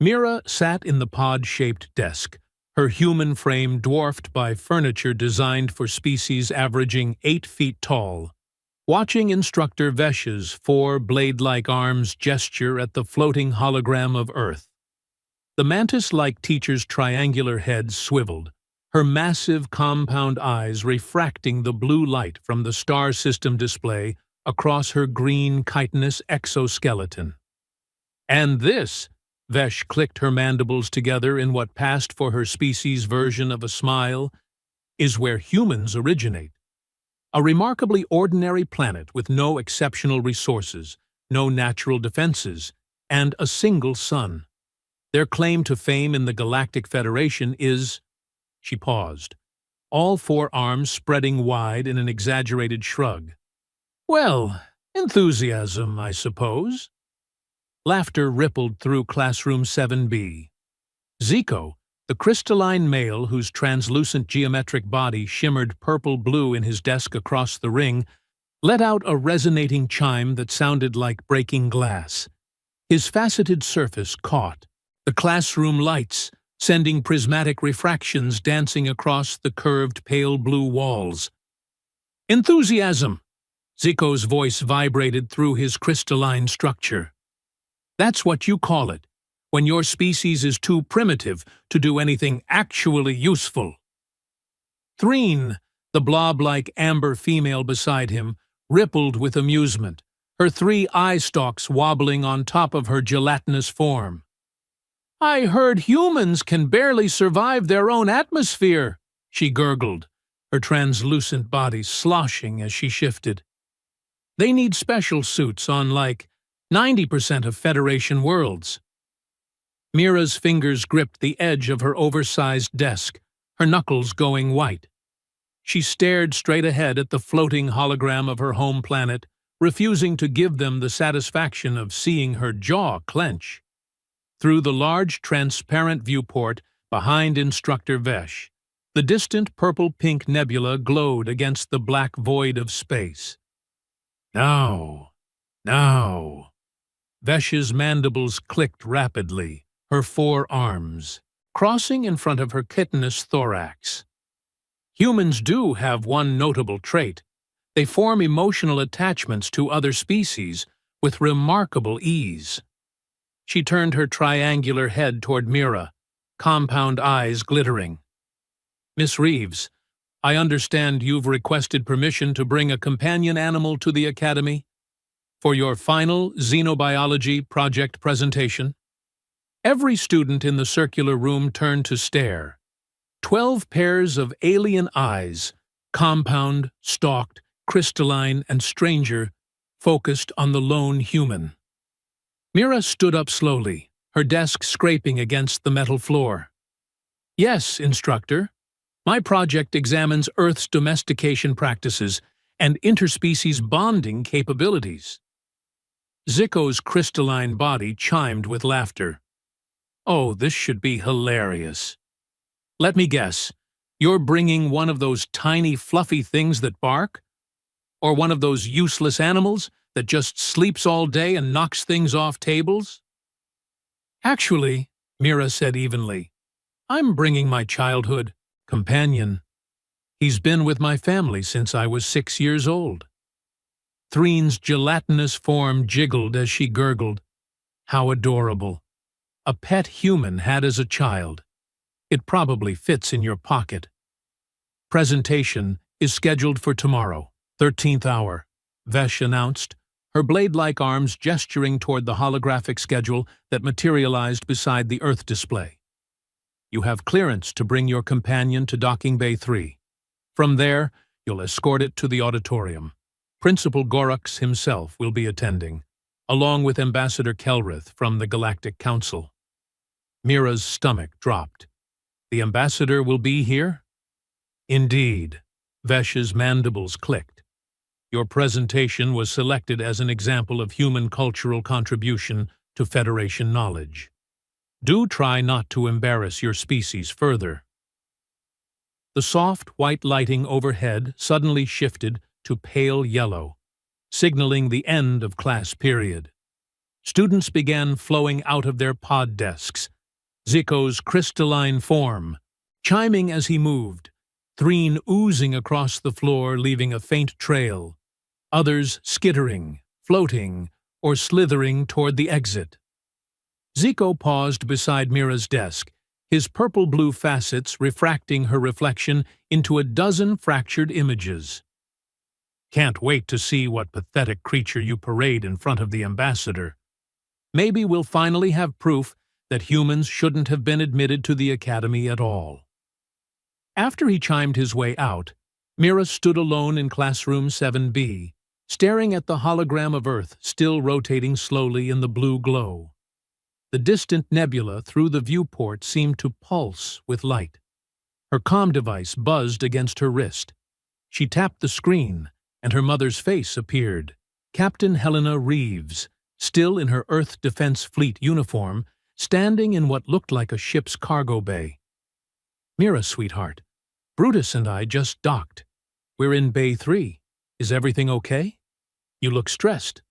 Mira sat in the pod-shaped desk, her human frame dwarfed by furniture designed for species averaging 8 feet tall, watching Instructor Vesh's 4 blade-like arms gesture at the floating hologram of Earth. The mantis-like teacher's triangular head swiveled, her massive compound eyes refracting the blue light from the star system display across her green chitinous exoskeleton. And this, Vesh clicked her mandibles together in what passed for her species' version of a smile, is where humans originate. A remarkably ordinary planet with no exceptional resources, no natural defenses, and a single sun. Their claim to fame in the Galactic Federation is... She paused, all 4 arms spreading wide in an exaggerated shrug. Well, enthusiasm, I suppose. Laughter rippled through classroom 7B. Zico, the crystalline male whose translucent geometric body shimmered purple-blue in his desk across the ring, let out a resonating chime that sounded like breaking glass. His faceted surface caught the classroom lights, sending prismatic refractions dancing across the curved pale blue walls. Enthusiasm! Zico's voice vibrated through his crystalline structure. That's what you call it, when your species is too primitive to do anything actually useful. Threen, the blob-like amber female beside him, rippled with amusement, her 3 eye stalks wobbling on top of her gelatinous form. I heard humans can barely survive their own atmosphere, she gurgled, her translucent body sloshing as she shifted. They need special suits on, like, 90% of Federation worlds. Mira's fingers gripped the edge of her oversized desk, her knuckles going white. She stared straight ahead at the floating hologram of her home planet, refusing to give them the satisfaction of seeing her jaw clench. Through the large, transparent viewport behind Instructor Vesh, the distant purple-pink nebula glowed against the black void of space. Now. Vesh's mandibles clicked rapidly, her 4 arms, crossing in front of her chitinous thorax. Humans do have one notable trait. They form emotional attachments to other species with remarkable ease. She turned her triangular head toward Mira, compound eyes glittering. Miss Reeves, I understand you've requested permission to bring a companion animal to the Academy for your final xenobiology project presentation. Every student in the circular room turned to stare. 12 pairs of alien eyes, compound, stalked, crystalline, and stranger, focused on the lone human. Mira stood up slowly, her desk scraping against the metal floor. Yes, Instructor. My project examines Earth's domestication practices and interspecies bonding capabilities. Zico's crystalline body chimed with laughter. Oh, this should be hilarious. Let me guess, you're bringing one of those tiny fluffy things that bark? Or one of those useless animals that just sleeps all day and knocks things off tables? Actually, Mira said evenly, I'm bringing my childhood companion. He's been with my family since I was 6 years old. Threen's gelatinous form jiggled as she gurgled. How adorable. A pet human had as a child. It probably fits in your pocket. Presentation is scheduled for tomorrow, 13th hour, Vesh announced, her blade-like arms gesturing toward the holographic schedule that materialized beside the Earth display. You have clearance to bring your companion to Docking Bay 3. From there, you'll escort it to the auditorium. Principal Gorux himself will be attending, along with Ambassador Kelrith from the Galactic Council. Mira's stomach dropped. The ambassador will be here? Indeed. Vesh's mandibles clicked. Your presentation was selected as an example of human cultural contribution to Federation knowledge. Do try not to embarrass your species further. The soft white lighting overhead suddenly shifted to pale yellow, signaling the end of class period. Students began flowing out of their pod desks, Zico's crystalline form, chiming as he moved, threen oozing across the floor, leaving a faint trail, others skittering, floating, or slithering toward the exit. Zico paused beside Mira's desk, his purple-blue facets refracting her reflection into a dozen fractured images. "Can't wait to see what pathetic creature you parade in front of the ambassador. Maybe we'll finally have proof that humans shouldn't have been admitted to the academy at all." After he chimed his way out, Mira stood alone in classroom 7B, staring at the hologram of Earth still rotating slowly in the blue glow. The distant nebula through the viewport seemed to pulse with light. Her comm device buzzed against her wrist. She tapped the screen, and her mother's face appeared. Captain Helena Reeves, still in her Earth Defense Fleet uniform, standing in what looked like a ship's cargo bay. "Mira, sweetheart, Brutus and I just docked. We're in Bay 3. Is everything okay? You look stressed."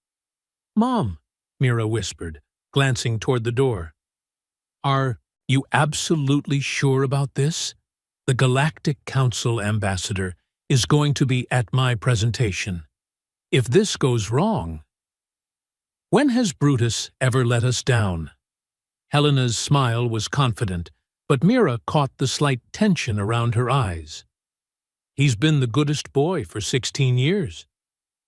"Mom," Mira whispered, glancing toward the door. "Are you absolutely sure about this? The Galactic Council ambassador is going to be at my presentation. If this goes wrong..." "When has Brutus ever let us down?" Helena's smile was confident, but Mira caught the slight tension around her eyes. "He's been the goodest boy for 16 years.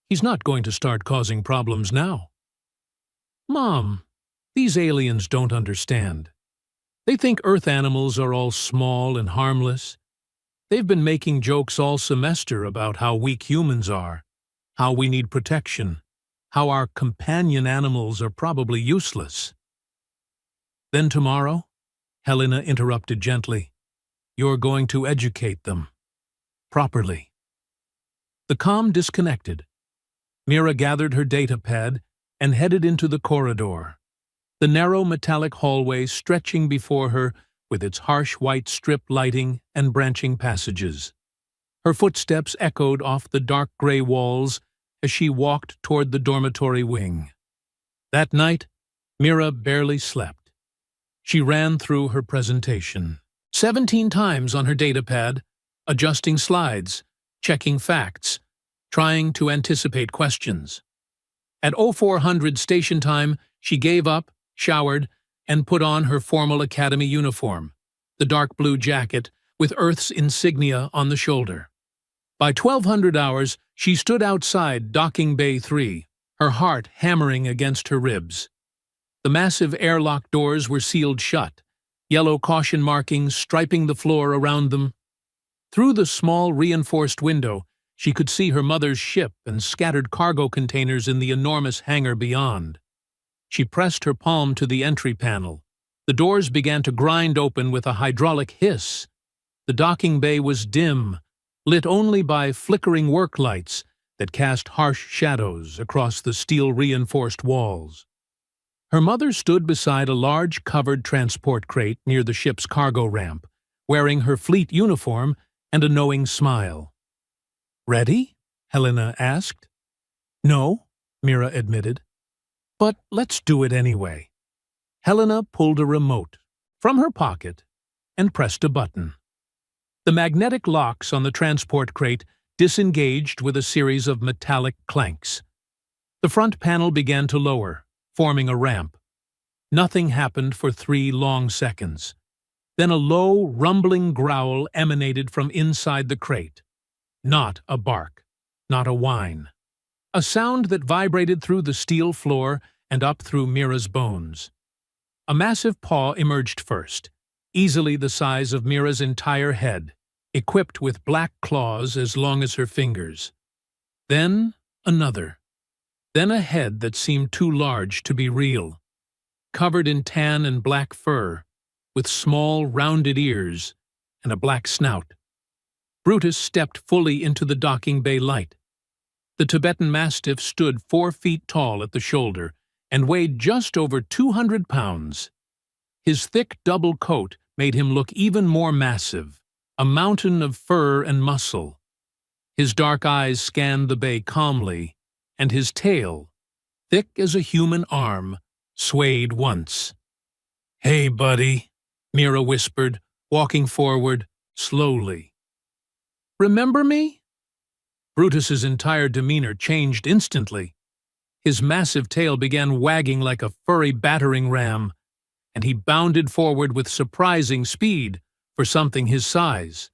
He's not going to start causing problems now." "Mom, these aliens don't understand. They think Earth animals are all small and harmless. They've been making jokes all semester about how weak humans are, how we need protection, how our companion animals are probably useless." "Then tomorrow," Helena interrupted gently, "you're going to educate them. Properly." The comm disconnected. Mira gathered her data pad and headed into the corridor, the narrow metallic hallway stretching before her with its harsh white strip lighting and branching passages. Her footsteps echoed off the dark gray walls as she walked toward the dormitory wing. That night, Mira barely slept. She ran through her presentation 17 times on her datapad, adjusting slides, checking facts, trying to anticipate questions. At 0400 station time, she gave up, showered, and put on her formal academy uniform, the dark blue jacket with Earth's insignia on the shoulder. By 1200 hours, she stood outside docking Bay 3, her heart hammering against her ribs. The massive airlock doors were sealed shut, yellow caution markings striping the floor around them. Through the small reinforced window, she could see her mother's ship and scattered cargo containers in the enormous hangar beyond. She pressed her palm to the entry panel. The doors began to grind open with a hydraulic hiss. The docking bay was dim, lit only by flickering work lights that cast harsh shadows across the steel-reinforced walls. Her mother stood beside a large covered transport crate near the ship's cargo ramp, wearing her fleet uniform and a knowing smile. "Ready?" Helena asked. "No," Mira admitted. "But let's do it anyway." Helena pulled a remote from her pocket and pressed a button. The magnetic locks on the transport crate disengaged with a series of metallic clanks. The front panel began to lower, forming a ramp. Nothing happened for 3 long seconds. Then a low, rumbling growl emanated from inside the crate. Not a bark, not a whine. A sound that vibrated through the steel floor and up through Mira's bones. A massive paw emerged first, easily the size of Mira's entire head, equipped with black claws as long as her fingers. Then another. Then a head that seemed too large to be real, covered in tan and black fur, with small, rounded ears and a black snout. Brutus stepped fully into the docking bay light. The Tibetan Mastiff stood 4 feet tall at the shoulder and weighed just over 200 pounds. His thick double coat made him look even more massive, a mountain of fur and muscle. His dark eyes scanned the bay calmly, and his tail, thick as a human arm, swayed once. "Hey, buddy," Mira whispered, walking forward, slowly. "Remember me?" Brutus's entire demeanor changed instantly. His massive tail began wagging like a furry battering ram, and he bounded forward with surprising speed for something his size.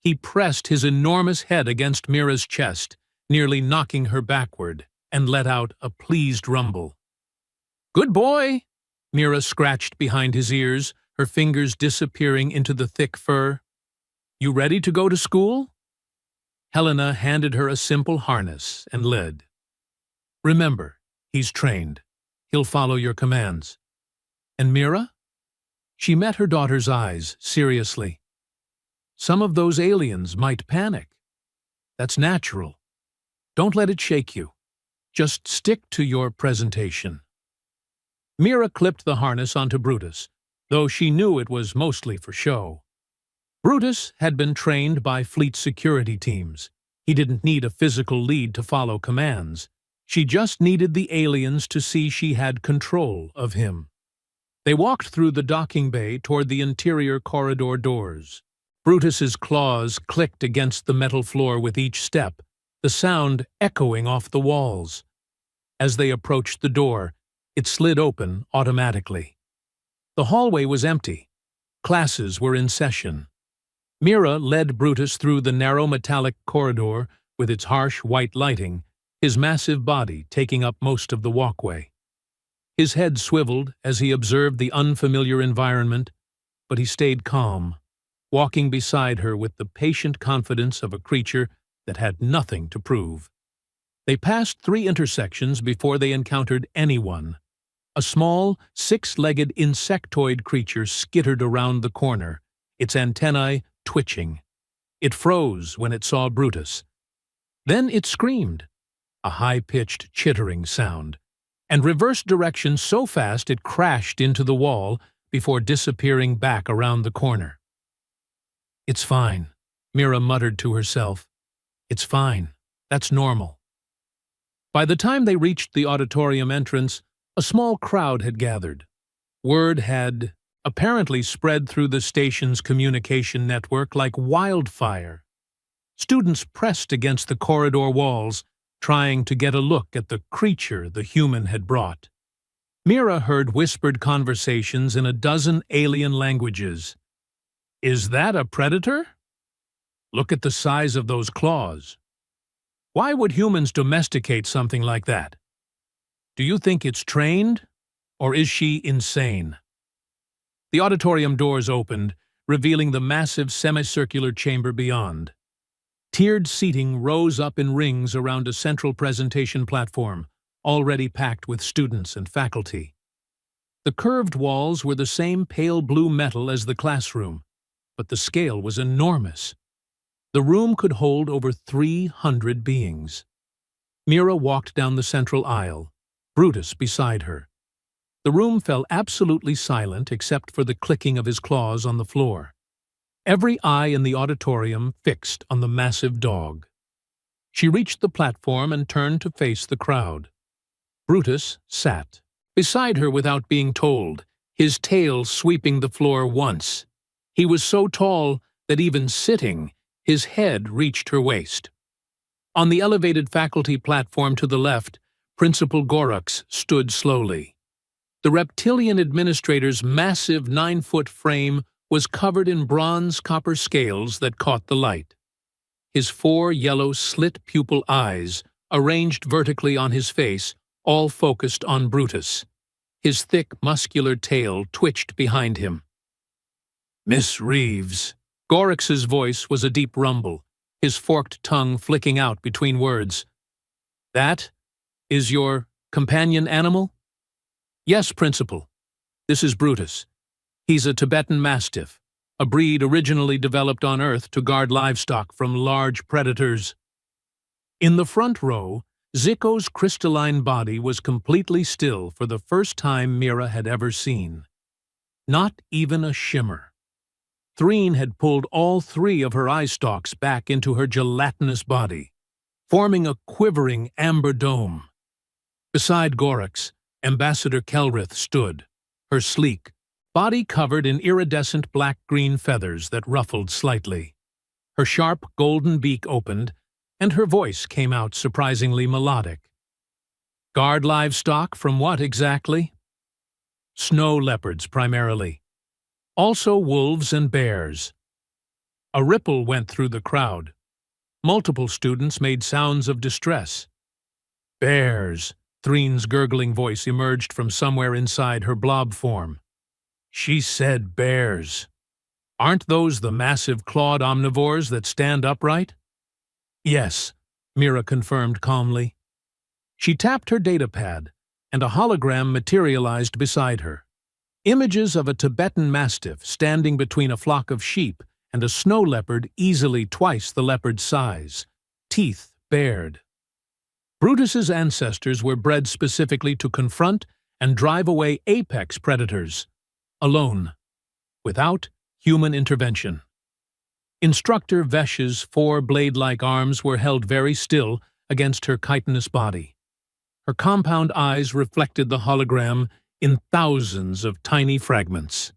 He pressed his enormous head against Mira's chest, nearly knocking her backward, and let out a pleased rumble. "Good boy!" Mira scratched behind his ears, her fingers disappearing into the thick fur. "You ready to go to school?" Helena handed her a simple harness and led. "Remember, he's trained. He'll follow your commands." "And Mira?" She met her daughter's eyes seriously. "Some of those aliens might panic. That's natural. Don't let it shake you. Just stick to your presentation." Mira clipped the harness onto Brutus, though she knew it was mostly for show. Brutus had been trained by fleet security teams. He didn't need a physical lead to follow commands. She just needed the aliens to see she had control of him. They walked through the docking bay toward the interior corridor doors. Brutus's claws clicked against the metal floor with each step, the sound echoing off the walls. As they approached the door, it slid open automatically. The hallway was empty. Classes were in session. Mira led Brutus through the narrow metallic corridor with its harsh white lighting, his massive body taking up most of the walkway. His head swiveled as he observed the unfamiliar environment, but he stayed calm, walking beside her with the patient confidence of a creature that had nothing to prove. They passed 3 intersections before they encountered anyone. A small, 6-legged insectoid creature skittered around the corner, its antennae twitching. It froze when it saw Brutus. Then it screamed, a high-pitched chittering sound, and reversed direction so fast it crashed into the wall before disappearing back around the corner. "It's fine," Mira muttered to herself. "It's fine. That's normal." By the time they reached the auditorium entrance, a small crowd had gathered. Word had apparently spread through the station's communication network like wildfire. Students pressed against the corridor walls, trying to get a look at the creature the human had brought. Mira heard whispered conversations in a dozen alien languages. "Is that a predator? Look at the size of those claws. Why would humans domesticate something like that? Do you think it's trained, or is she insane?" The auditorium doors opened, revealing the massive semicircular chamber beyond. Tiered seating rose up in rings around a central presentation platform, already packed with students and faculty. The curved walls were the same pale blue metal as the classroom, but the scale was enormous. The room could hold over 300 beings. Mira walked down the central aisle, Brutus beside her. The room fell absolutely silent except for the clicking of his claws on the floor. Every eye in the auditorium fixed on the massive dog. She reached the platform and turned to face the crowd. Brutus sat beside her without being told, his tail sweeping the floor once. He was so tall that even sitting, his head reached her waist. On the elevated faculty platform to the left, Principal Gorux stood slowly. The reptilian administrator's massive 9-foot frame was covered in bronze copper scales that caught the light. His 4 yellow slit-pupil eyes, arranged vertically on his face, all focused on Brutus. His thick, muscular tail twitched behind him. "Miss Reeves." Gorux's voice was a deep rumble, his forked tongue flicking out between words. "That is your companion animal?" "Yes, Principal. This is Brutus. He's a Tibetan Mastiff, a breed originally developed on Earth to guard livestock from large predators." In the front row, Zico's crystalline body was completely still for the first time Mira had ever seen. Not even a shimmer. Threen had pulled all 3 of her eye stalks back into her gelatinous body, forming a quivering amber dome. Beside Gorux, Ambassador Kelrith stood, her sleek, body covered in iridescent black-green feathers that ruffled slightly. Her sharp golden beak opened, and her voice came out surprisingly melodic. Guard livestock from what exactly? Snow leopards, primarily. Also wolves and bears. A ripple went through the crowd. Multiple students made sounds of distress. Bears, Threen's gurgling voice emerged from somewhere inside her blob form. She said bears. Aren't those the massive clawed omnivores that stand upright? Yes, Mira confirmed calmly. She tapped her datapad, and a hologram materialized beside her. Images of a Tibetan mastiff standing between a flock of sheep and a snow leopard easily twice the leopard's size, teeth bared. Brutus's ancestors were bred specifically to confront and drive away apex predators, alone, without human intervention. Instructor Vesh's 4 blade-like arms were held very still against her chitinous body. Her compound eyes reflected the hologram in thousands of tiny fragments.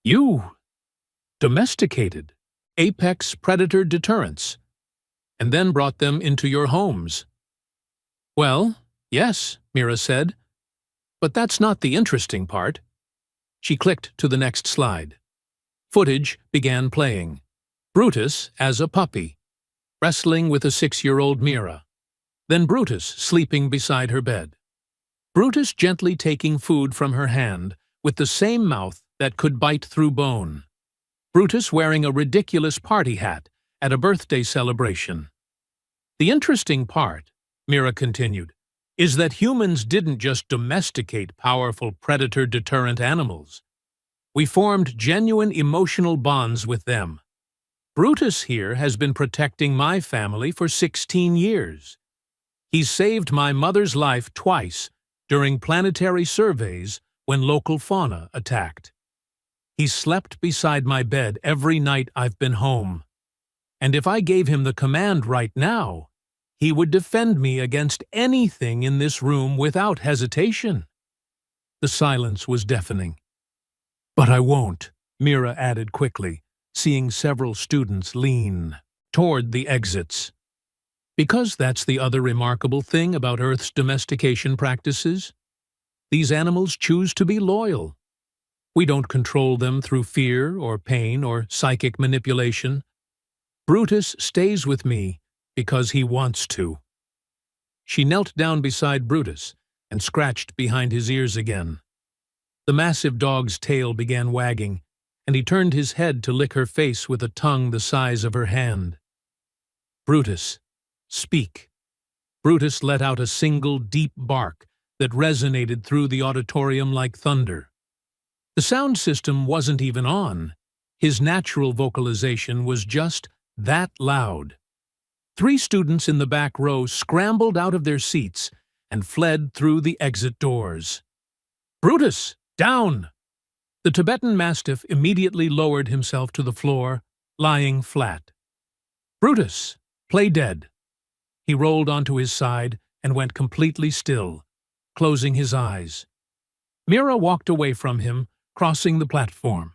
You domesticated apex predator deterrents, and then brought them into your homes. Well, yes, Mira said, but that's not the interesting part. She clicked to the next slide. Footage began playing. Brutus as a puppy, wrestling with a 6-year-old Mira. Then Brutus sleeping beside her bed. Brutus gently taking food from her hand with the same mouth that could bite through bone. Brutus wearing a ridiculous party hat at a birthday celebration. The interesting part, Mira continued, is that humans didn't just domesticate powerful predator-deterrent animals. We formed genuine emotional bonds with them. Brutus here has been protecting my family for 16 years. He's saved my mother's life twice during planetary surveys when local fauna attacked. He's slept beside my bed every night I've been home. And if I gave him the command right now, he would defend me against anything in this room without hesitation. The silence was deafening. But I won't, Mira added quickly, seeing several students lean toward the exits. Because that's the other remarkable thing about Earth's domestication practices. These animals choose to be loyal. We don't control them through fear or pain or psychic manipulation. Brutus stays with me because he wants to. She knelt down beside Brutus and scratched behind his ears again. The massive dog's tail began wagging, and he turned his head to lick her face with a tongue the size of her hand. Brutus, speak. Brutus let out a single deep bark that resonated through the auditorium like thunder. The sound system wasn't even on. His natural vocalization was just that loud. 3 students in the back row scrambled out of their seats and fled through the exit doors. Brutus, down! The Tibetan Mastiff immediately lowered himself to the floor, lying flat. Brutus, play dead. He rolled onto his side and went completely still, closing his eyes. Mira walked away from him, crossing the platform.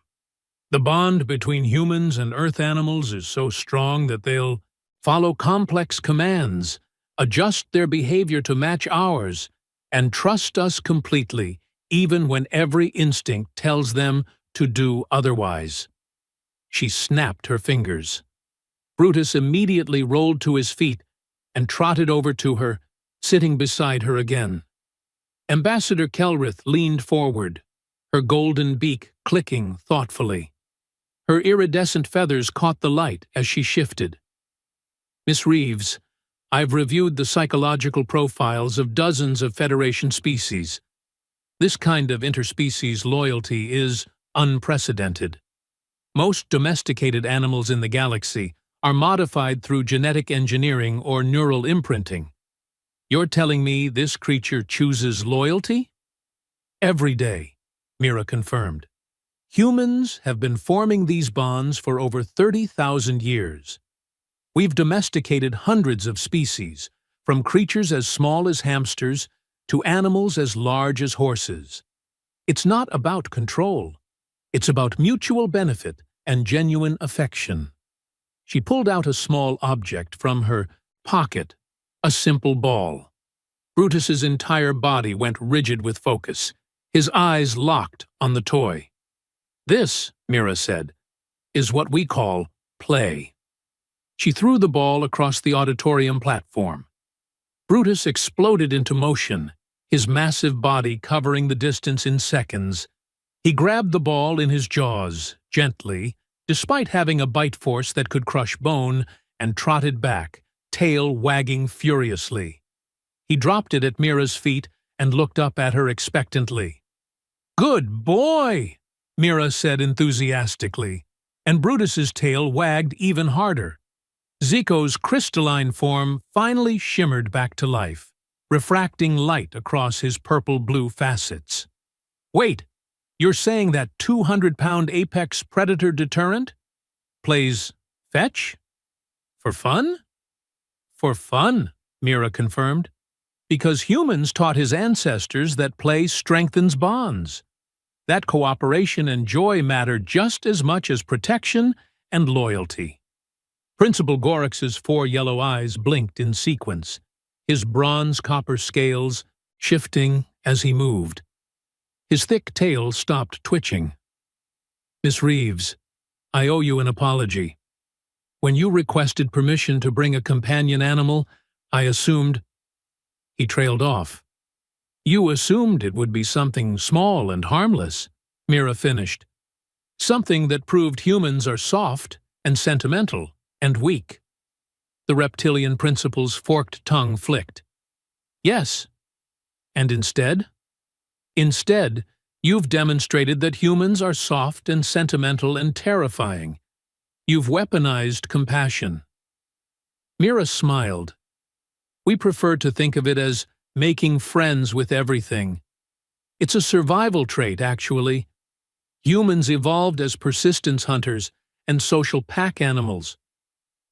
The bond between humans and earth animals is so strong that they'll follow complex commands, adjust their behavior to match ours, and trust us completely, even when every instinct tells them to do otherwise. She snapped her fingers. Brutus immediately rolled to his feet and trotted over to her, sitting beside her again. Ambassador Kelrith leaned forward, her golden beak clicking thoughtfully. Her iridescent feathers caught the light as she shifted. Miss Reeves, I've reviewed the psychological profiles of dozens of Federation species. This kind of interspecies loyalty is unprecedented. Most domesticated animals in the galaxy are modified through genetic engineering or neural imprinting. You're telling me this creature chooses loyalty? Every day, Mira confirmed. Humans have been forming these bonds for over 30,000 years. We've domesticated hundreds of species, from creatures as small as hamsters to animals as large as horses. It's not about control. It's about mutual benefit and genuine affection. She pulled out a small object from her pocket, a simple ball. Brutus's entire body went rigid with focus, his eyes locked on the toy. "This," Mira said, "is what we call play." She threw the ball across the auditorium platform. Brutus exploded into motion, his massive body covering the distance in seconds. He grabbed the ball in his jaws, gently, despite having a bite force that could crush bone, and trotted back, tail wagging furiously. He dropped it at Mira's feet and looked up at her expectantly. "Good boy!" Mira said enthusiastically, and Brutus's tail wagged even harder. Zico's crystalline form finally shimmered back to life, refracting light across his purple-blue facets. "Wait, you're saying that 200-pound apex predator deterrent plays fetch? For fun?" "For fun," Mira confirmed, "because humans taught his ancestors that play strengthens bonds. That cooperation and joy matter just as much as protection and loyalty." Principal Gorix's 4 yellow eyes blinked in sequence, his bronze-copper scales shifting as he moved. His thick tail stopped twitching. "Miss Reeves, I owe you an apology. When you requested permission to bring a companion animal, I assumed—" He trailed off. "You assumed it would be something small and harmless," Mira finished. "Something that proved humans are soft and sentimental and weak." The reptilian principal's forked tongue flicked. "Yes. And instead? Instead, you've demonstrated that humans are soft and sentimental and terrifying. You've weaponized compassion." Mira smiled. "We prefer to think of it as making friends with everything. It's a survival trait, actually. Humans evolved as persistence hunters and social pack animals.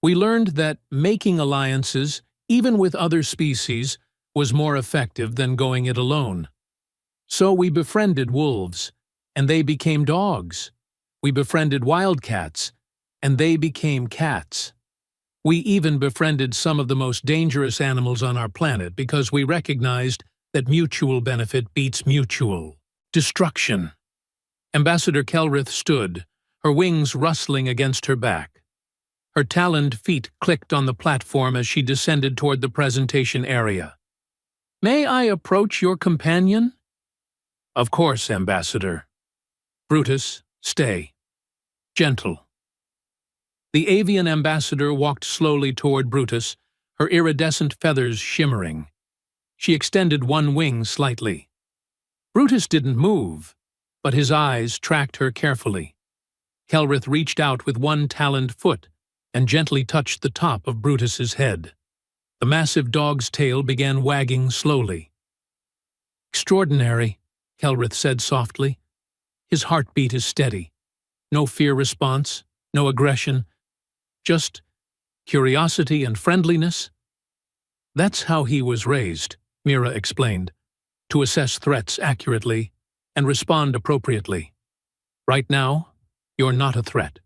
We learned that making alliances, even with other species, was more effective than going it alone. So we befriended wolves, and they became dogs. We befriended wildcats, and they became cats. We even befriended some of the most dangerous animals on our planet because we recognized that mutual benefit beats mutual destruction." Ambassador Kelrith stood, her wings rustling against her back. Her taloned feet clicked on the platform as she descended toward the presentation area. "May I approach your companion?" "Of course, Ambassador." "Brutus, stay. Gentle." The avian ambassador walked slowly toward Brutus, her iridescent feathers shimmering. She extended one wing slightly. Brutus didn't move, but his eyes tracked her carefully. Kelrith reached out with one taloned foot and gently touched the top of Brutus's head. The massive dog's tail began wagging slowly. "Extraordinary," Kelrith said softly. "His heartbeat is steady. No fear response, no aggression, just curiosity and friendliness." "That's how he was raised," Mira explained, "to assess threats accurately and respond appropriately. Right now, you're not a threat.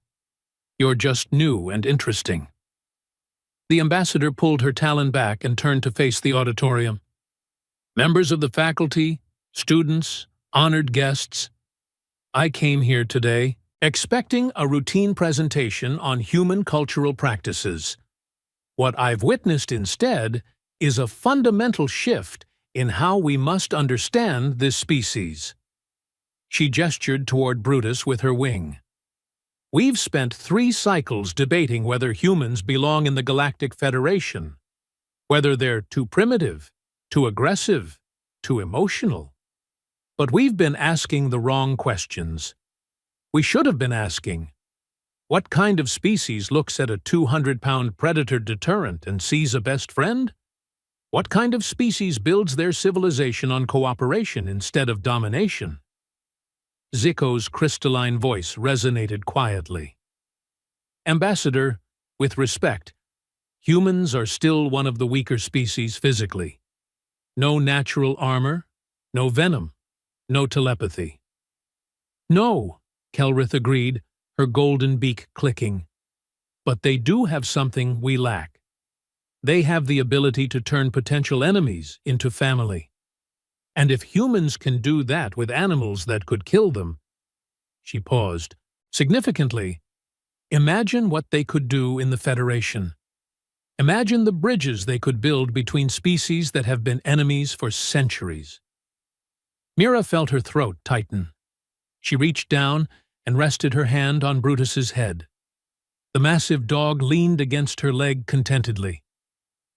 You're just new and interesting." The ambassador pulled her talon back and turned to face the auditorium. "Members of the faculty, students, honored guests, I came here today expecting a routine presentation on human cultural practices. What I've witnessed instead is a fundamental shift in how we must understand this species." She gestured toward Brutus with her wing. "We've spent 3 cycles debating whether humans belong in the Galactic Federation, whether they're too primitive, too aggressive, too emotional. But we've been asking the wrong questions. We should have been asking, what kind of species looks at a 200-pound predator deterrent and sees a best friend? What kind of species builds their civilization on cooperation instead of domination?" Zico's crystalline voice resonated quietly. "Ambassador, with respect, humans are still one of the weaker species physically. No natural armor, no venom, no telepathy." "No," Kelrith agreed, her golden beak clicking. But they do have something we lack. They have the ability to turn potential enemies into family. And if humans can do that with animals that could kill them— She paused. Significantly, imagine what they could do in the Federation. Imagine the bridges they could build between species that have been enemies for centuries. Mira felt her throat tighten. She reached down and rested her hand on Brutus's head. The massive dog leaned against her leg contentedly.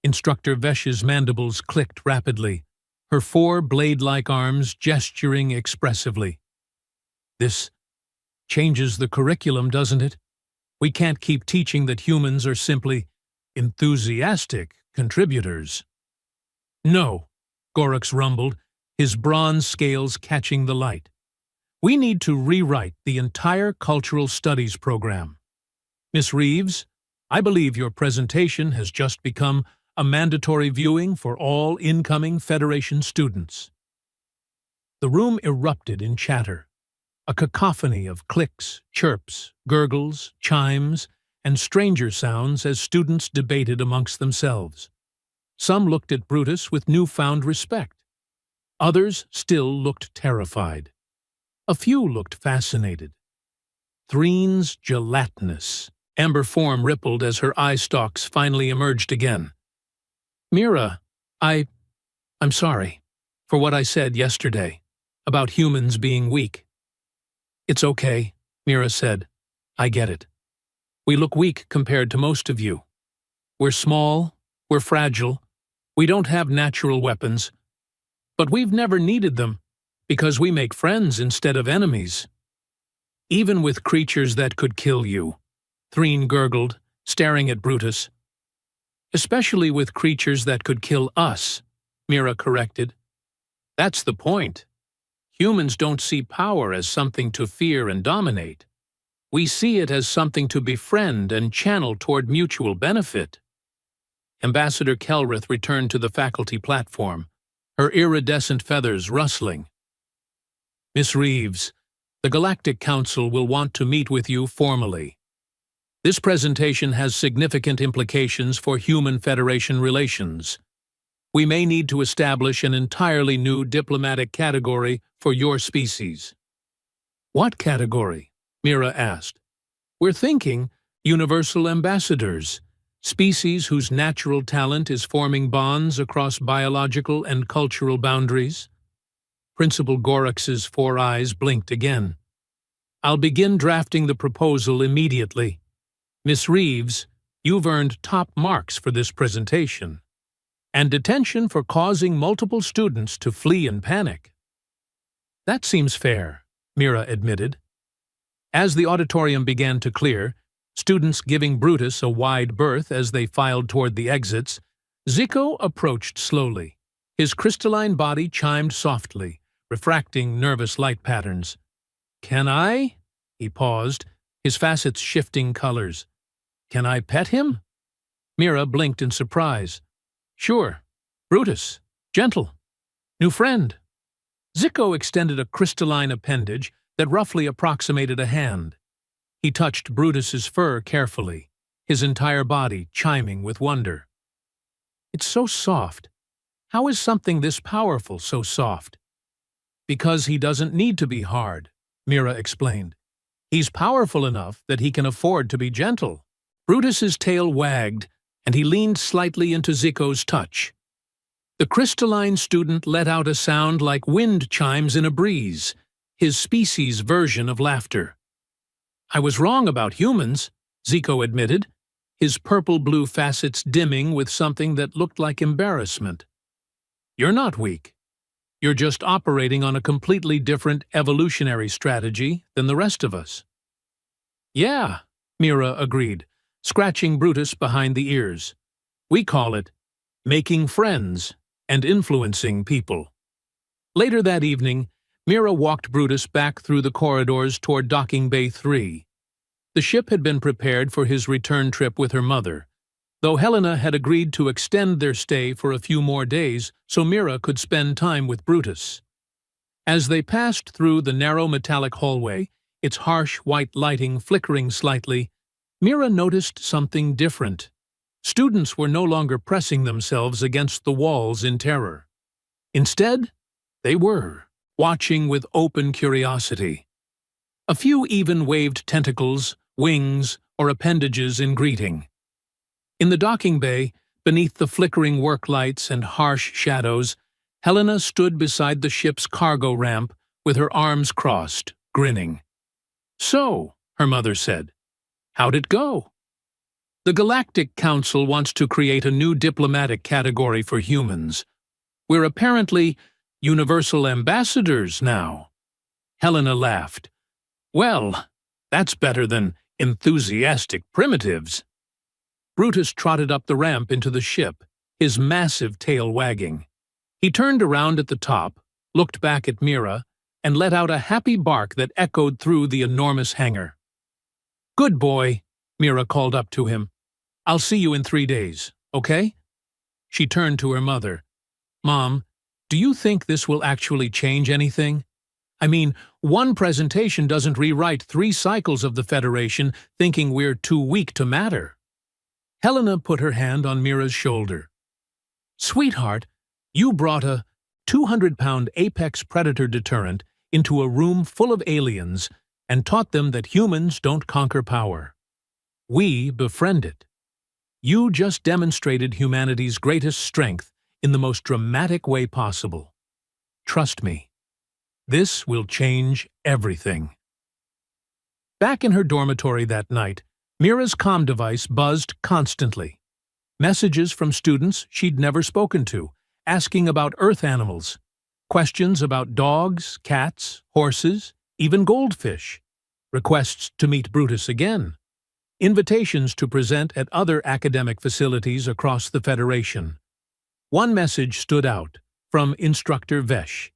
Instructor Vesh's mandibles clicked rapidly, her 4 blade-like arms gesturing expressively. This changes the curriculum, doesn't it? We can't keep teaching that humans are simply enthusiastic contributors. No, Gorux rumbled, his bronze scales catching the light. We need to rewrite the entire cultural studies program. Miss Reeves, I believe your presentation has just become a mandatory viewing for all incoming Federation students. The room erupted in chatter, a cacophony of clicks, chirps, gurgles, chimes, and stranger sounds as students debated amongst themselves. Some looked at Brutus with newfound respect. Others still looked terrified. A few looked fascinated. Threen's gelatinous, amber form rippled as her eye stalks finally emerged again. Mira, I'm sorry for what I said yesterday about humans being weak. It's okay, Mira said. I get it. We look weak compared to most of you. We're small, we're fragile, we don't have natural weapons, but we've never needed them because we make friends instead of enemies. Even with creatures that could kill you, Threen gurgled, staring at Brutus. Especially with creatures that could kill us, Mira corrected. That's the point. Humans don't see power as something to fear and dominate. We see it as something to befriend and channel toward mutual benefit. Ambassador Kelrith returned to the faculty platform, her iridescent feathers rustling. Miss Reeves, the Galactic Council will want to meet with you formally. This presentation has significant implications for Human Federation relations. We may need to establish an entirely new diplomatic category for your species. What category? Mira asked. We're thinking universal ambassadors, species whose natural talent is forming bonds across biological and cultural boundaries. Principal Gorux's 4 eyes blinked again. I'll begin drafting the proposal immediately. Miss Reeves, you've earned top marks for this presentation, and detention for causing multiple students to flee in panic. That seems fair, Mira admitted. As the auditorium began to clear, students giving Brutus a wide berth as they filed toward the exits, Zico approached slowly. His crystalline body chimed softly, refracting nervous light patterns. Can I? He paused, his facets shifting colors. Can I pet him? Mira blinked in surprise. Sure. Brutus. Gentle. New friend. Zico extended a crystalline appendage that roughly approximated a hand. He touched Brutus's fur carefully, his entire body chiming with wonder. It's so soft. How is something this powerful so soft? Because he doesn't need to be hard, Mira explained. He's powerful enough that he can afford to be gentle. Brutus's tail wagged, and he leaned slightly into Zico's touch. The crystalline student let out a sound like wind chimes in a breeze, his species' version of laughter. I was wrong about humans, Zico admitted, his purple-blue facets dimming with something that looked like embarrassment. You're not weak. You're just operating on a completely different evolutionary strategy than the rest of us. Yeah, Mira agreed, scratching Brutus behind the ears. We call it making friends and influencing people. Later that evening, Mira walked Brutus back through the corridors toward Docking Bay 3. The ship had been prepared for his return trip with her mother, though Helena had agreed to extend their stay for a few more days so Mira could spend time with Brutus. As they passed through the narrow metallic hallway, its harsh white lighting flickering slightly, Mira noticed something different. Students were no longer pressing themselves against the walls in terror. Instead, they were watching with open curiosity. A few even waved tentacles, wings, or appendages in greeting. In the docking bay, beneath the flickering work lights and harsh shadows, Helena stood beside the ship's cargo ramp with her arms crossed, grinning. "So," her mother said, "how'd it go?" "The Galactic Council wants to create a new diplomatic category for humans. We're apparently universal ambassadors now." Helena laughed. "Well, that's better than enthusiastic primitives." Brutus trotted up the ramp into the ship, his massive tail wagging. He turned around at the top, looked back at Mira, and let out a happy bark that echoed through the enormous hangar. "Good boy," Mira called up to him. "I'll see you in 3 days, okay?" She turned to her mother. "Mom, do you think this will actually change anything? I mean, one presentation doesn't rewrite 3 cycles of the Federation thinking we're too weak to matter." Helena put her hand on Mira's shoulder. "Sweetheart, you brought a 200-pound apex predator deterrent into a room full of aliens and taught them that humans don't conquer power. We befriend it. You just demonstrated humanity's greatest strength in the most dramatic way possible. Trust me, this will change everything." Back in her dormitory that night, Mira's comm device buzzed constantly. Messages from students she'd never spoken to, asking about Earth animals, questions about dogs, cats, horses, even goldfish, requests to meet Brutus again, invitations to present at other academic facilities across the Federation. One message stood out, from Instructor Vesh.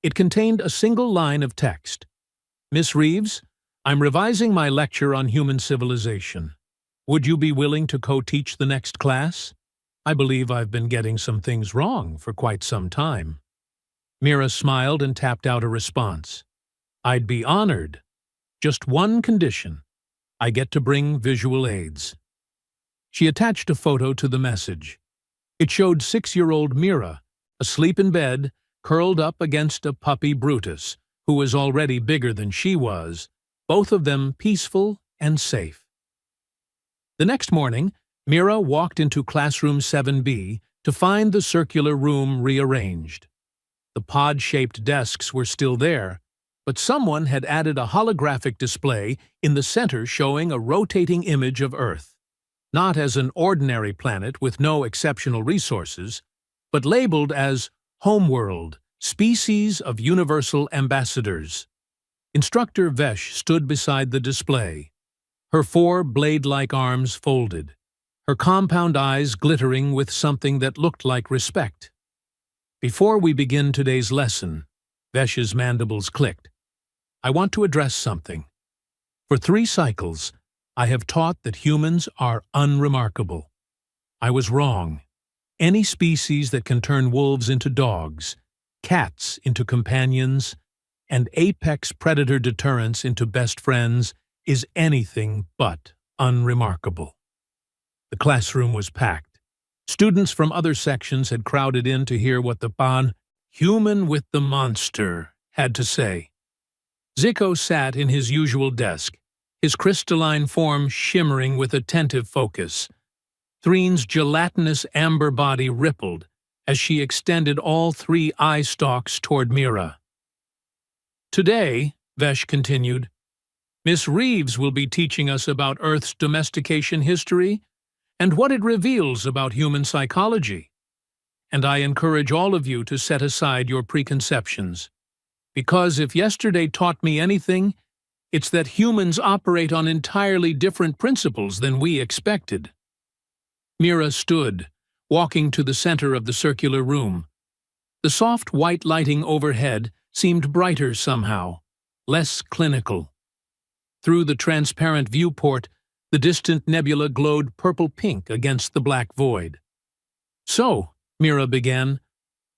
It contained a single line of text. "Miss Reeves, I'm revising my lecture on human civilization. Would you be willing to co-teach the next class? I believe I've been getting some things wrong for quite some time." Mira smiled and tapped out a response. "I'd be honored. Just one condition. I get to bring visual aids." She attached a photo to the message. It showed 6-year-old Mira, asleep in bed, curled up against a puppy Brutus, who was already bigger than she was, both of them peaceful and safe. The next morning, Mira walked into classroom 7B to find the circular room rearranged. The pod-shaped desks were still there, but someone had added a holographic display in the center showing a rotating image of Earth, not as an ordinary planet with no exceptional resources, but labeled as Homeworld, Species of Universal Ambassadors. Instructor Vesh stood beside the display, her 4 blade-like arms folded, her compound eyes glittering with something that looked like respect. "Before we begin today's lesson," Vesh's mandibles clicked, "I want to address something. For 3 cycles, I have taught that humans are unremarkable. I was wrong. Any species that can turn wolves into dogs, cats into companions, and apex predator deterrents into best friends is anything but unremarkable." The classroom was packed. Students from other sections had crowded in to hear what the human with the monster had to say. Zico sat in his usual desk, his crystalline form shimmering with attentive focus. Threen's gelatinous amber body rippled as she extended all 3 eye stalks toward Mira. "Today," Vesh continued, "Miss Reeves will be teaching us about Earth's domestication history and what it reveals about human psychology. And I encourage all of you to set aside your preconceptions. Because if yesterday taught me anything, it's that humans operate on entirely different principles than we expected." Mira stood, walking to the center of the circular room. The soft white lighting overhead seemed brighter somehow, less clinical. Through the transparent viewport, the distant nebula glowed purple-pink against the black void. "So," Mira began,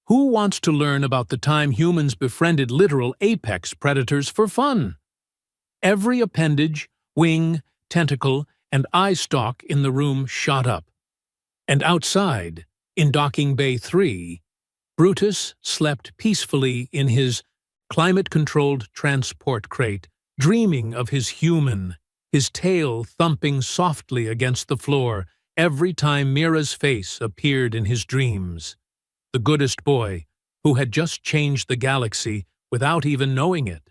"who wants to learn about the time humans befriended literal apex predators for fun?" Every appendage, wing, tentacle, and eye stalk in the room shot up. And outside, in Docking Bay 3, Brutus slept peacefully in his climate-controlled transport crate, dreaming of his human, his tail thumping softly against the floor every time Mira's face appeared in his dreams. The goodest boy, who had just changed the galaxy without even knowing it.